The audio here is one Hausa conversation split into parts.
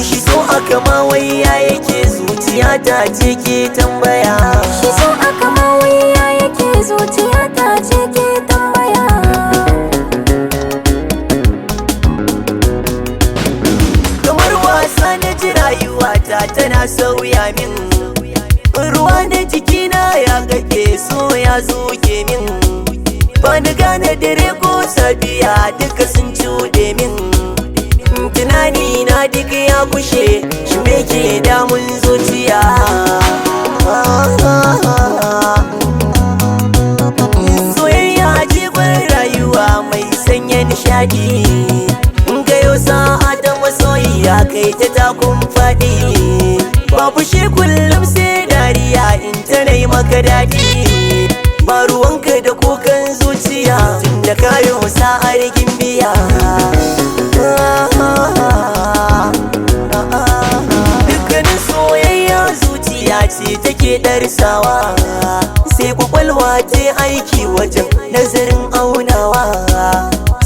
Shi so aka ma waya yake zuciya ta ce ke tambaya. Shi so aka ma waya yake zuciya ta ce ke tambaya. Kamar wasa na ji rayuwata tana sauya min, ruwa na jikina ya kake so ya zuke min. Bani gane dare ko safiya duka sun cuɗe min, tunani na duk ya kushe, shi me ke damun zuciya. Soyayya jigon rayuwa mai sanya nishadi, gayo sa'a ta masoyiya kai ta takun faɗi. Babu shi kullum sai dariya in ta nai maka daɗi, ba ruwanka da kukan zuciya tunda kayo sa'ar gimbiya. Dukkanin soyayya zuciya ce take ɗarsawa, sai kwakwalwa ta aiki wajen nazarin aunawa.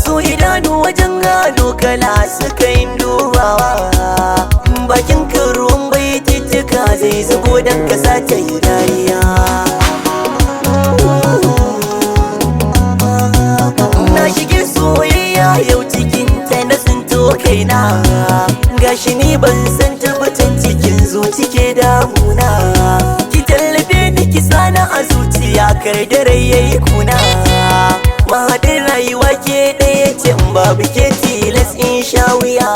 So idanu wajen gano kala suka yin dubawa, bakin ka ruwan baitittuka zai zubo don kasa ta yi dariya. Na shige soyayya yau cikin ta na tsinto kaina, gashi ni ban san tabbatin cikin zuci ke damuna. Ki tallafe ni ki sana a zuciya kar da rai yayi kuna, mahaɗin rayuwa ke ɗaya ce babu ke tilas in sha wuya.